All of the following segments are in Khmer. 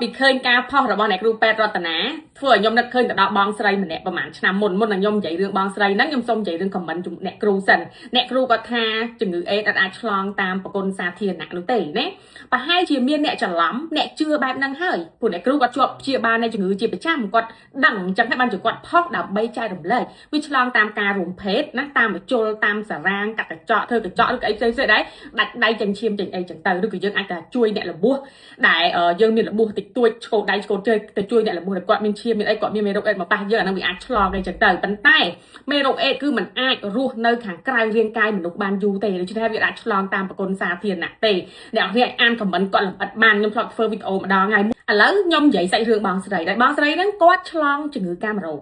ពីឃើញការផុសរបស់អ្នកគ្រូពេទ្យរតនាធ្វើឲ្យខ្ញុំនឹកឃើញទៅដល់បងស្រីម្នាក់ប្រហែលឆ្នាំមុននឹងខ្ញុំនិយាយរឿងបងស្រីហ្នឹងខ្ញុំសូមនិយាយរឿងខមមិនអ្នកគ្រូសិនអ្នកគ្រូគាត់ថាជំងឺអេដអាចឆ្លងតាមប្រព័ន្ធសាធារណៈនោះទេណាប្រហែលជាមានអ្នកច្រឡំអ្នកជឿបែបហ្នឹងហើយព្រោះអ្នកគ្រូគាត់ជាប់ព្យាបាលនៃជំងឺជាប្រចាំគាត់ដឹងអញ្ចឹងហើយបានជាគាត់ផុសដើម្បីចែករំលែកវាឆ្លងតាមការរួមភេទណាតាមបញ្ជុលតាមសារ៉ាងកាត់កញ្ចក់ធ្វើកញ្ចក់ឬក៏អីផ្សេងៗដែរដាច់ដៃចិញ្ចៀមចិញ្អីចឹងទៅឬក៏យើងអាចថាជួយអ្នករបួសដែលយើងមានរបួសតិចតួចឆ្កូតដៃឆ្កូតជើងទៅជួយអ្នករបួសដែលគាត់មានឈាមមានអីគាត់មានមេរោគអេដមកប៉ះយើងអាហ្នឹងវាអាចឆ្លងអីចឹងទៅប៉ុន្តែមេរោគអេដគឺมันអាចរស់នៅខាងក្រៅរាងកាយមនុស្សបានយូរទេដូច្នេះវាអាចឆ្លងតាមប្រព័ន្ធសាធារណៈទេអ្នកនរអានខមមិនគាត់លម្អិតបានខ្ញុំធ្លាប់ធ្វើវីដេអូម្ដងហើយឥឡូវខ្ញុំនិយាយសាច់រឿងបងស្រីដែលបងស្រីហ្នឹងគាត់ឆ្លងជំងឺកាមរោគ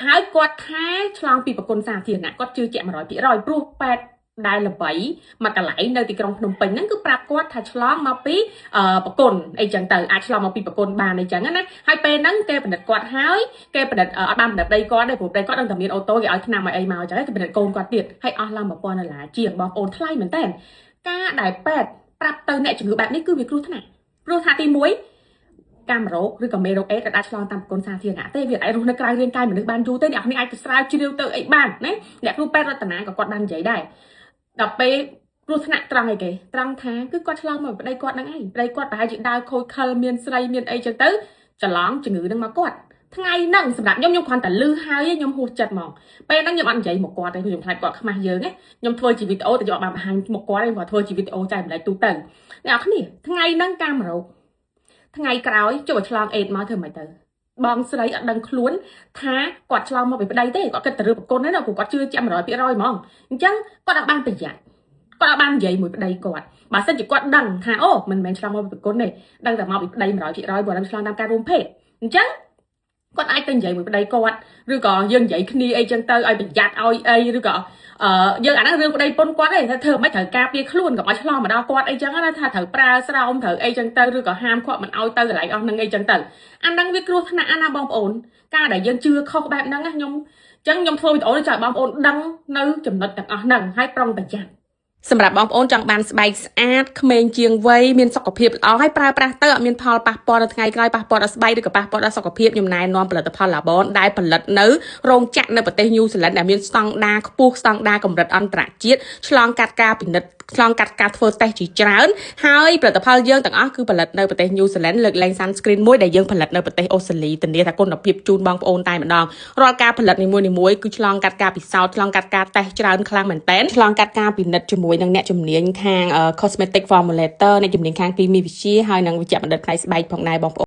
ហើយគាត់ថាឆ្លងពីប្រព័ន្ធសាធារណៈគាត់ជឿជាក់ 100% ព្រោះពេទ្យដែលល្បីមកកន្លែងនៅទីក្រុងភ្នំពេញហ្នឹងគឺប្រាប់គាត់ថាឆ្លងមកពីប្រគុណអីចឹងទៅអាចឆ្លងមកពីប្រគុណបានអីចឹងណាហើយពេលហ្នឹងគេបណ្ឌិតគាត់ហើយគេបណ្ឌិតអត់បានបណ្ឌិតដីគាត់ទេព្រោះដីគាត់ដឹងតែមានអូតូគេឲ្យឆ្នាំឲ្យអីមកចឹងគេបណ្ឌិតកូនគាត់ទៀតហើយអស់ឡើង$1000ជាងបងប្អូនថ្លៃមែនតើការដែលពេទ្យប្រាប់ទៅអ្នកជំងឺបែបនេះគឺវាគ្រោះថ្នាក់ព្រោះថាទី1កាមរោគឬក៏មេរោគអេដអាចឆ្លងតាមប្រព័ន្ធសាធារណៈទេវាអាចរស់នៅក្រៅរាងកាយមនុស្សបានយូរទេអ្នកនេះអាចទៅស្រាវជ្រាវទៅអីបានណាអ្នកគ្រូពេទ្យរតនាក៏គាត់បាននិយាយដែរដល់ពេលគ្រោះថ្នាក់ត្រង់អីគេត្រង់ថាគឺគាត់ឆ្លងមកប្តីគាត់ហ្នឹងឯងប្តីគាត់ប្រហែលជាដើរខូចខលមានស្រីមានអីចឹងទៅច្រឡំជំងឺហ្នឹងមកគាត់ថ្ងៃហ្នឹងសម្រាប់ខ្ញុំគ្រាន់តែលឺហើយខ្ញុំហួសចិត្តហ្មងពេលហ្នឹងខ្ញុំអត់និយាយមកគាត់ទេខ្ញុំខ្លាចគាត់ខ្មាស់យើងណាខ្ញុំធ្វើជាវីដេអូតែយកបានបង្ហាញមកគាត់ទេព្រោះធ្វើជាវីដេអូចែករំលែកទូទៅអ្នកនរគ្នាថ្ងៃហ្នឹងកាមរោគថ្ងៃក្រោយចូលឆ្លងអេដមកធ្វើមិនទៅបងស្រីអត់ដឹងខ្លួនថាគាត់ឆ្លងមកពីប្តីទេគាត់គិតតែរឿងប្រគុណហ្នឹងណាព្រោះគាត់ជឿជាក់ 100% ហ្មងអញ្ចឹងគាត់អត់បានប្រយ័ត្នគាត់អត់បាននិយាយមួយប្តីគាត់បើសិនជាគាត់ដឹងថាអូមិនមែនឆ្លងមកពីប្រគុណទេដឹងតែមកពីប្តី 100% ព្រោះដឹងឆ្លងតាមការរួមភេទអញ្ចឹងគាត់អាចទៅនិយាយមួយប្តីគាត់ឬក៏យើងនិយាយគ្នាអីចឹងទៅឲ្យប្រយ័ត្នឲ្យអីឬក៏យើងអាហ្នឹងរឿងប្តីពុនគាត់ទេថាធ្វើមិនត្រូវការពារខ្លួនកុំឲ្យឆ្លងមកដល់គាត់អីចឹងណាថាត្រូវប្រើស្រោមត្រូវអីចឹងទៅឬក៏ហាមគាត់មិនឲ្យទៅកន្លែងអស់ហ្នឹងអីចឹងទៅអាហ្នឹងវាគ្រោះថ្នាក់ណាបងប្អូនការដែលយើងជឿខុសបែបហ្នឹងណាខ្ញុំធ្វើវីដេអូនេះចង់បងប្អូនដឹងនៅចំណុចទាំងអស់ហ្នឹងហើយប្រុងប្រយ័ត្នសម្រាប់បងប្អូនចង់បានស្បែកស្អាតក្មេងជាងវ័យមានសុខភាពល្អហើយប្រើប្រាស់ទៅអត់មានផលប៉ះពាល់ដល់ថ្ងៃក្រោយប៉ះពាល់ដល់ស្បែកឬក៏ប៉ះពាល់ដល់សុខភាពខ្ញុំណែនាំផលិតផល Labon ដែលផលិតនៅរោងចក្រនៅប្រទេសញូហ្សេឡង់ដែលមានស្តង់ដារខ្ពស់ស្តង់ដារកម្រិតអន្តរជាតិឆ្លងកាត់ការពិនិត្យឆ្លងកាត់ការធ្វើតេស្តជាច្រើនហើយផលិតផលយើងទាំងអស់គឺផលិតនៅប្រទេសញូហ្សេឡង់លើកលែង sunscreen មួយដែលយើងផលិតនៅប្រទេសអូស្ត្រាលីធានាថាគុណភាពជូនបងប្អូនតែម្ដងរាល់ការផលិតនីមួយៗគឺឆ្លងកាត់ការពិសោធន៍ឆ្លងកាត់ការតេស្តច្រើនខ្លាំងមែនតើឆ្លងកាត់ការពិនិត្យជាមួយនឹងអ្នកជំនាញខាង cosmetic formulator អ្នកជំនាញខាងគីមីវិទ្យាហើយនឹងវិជ្ជបណ្ឌិតផ្នែកស្បែកផងដែរបងប្អូន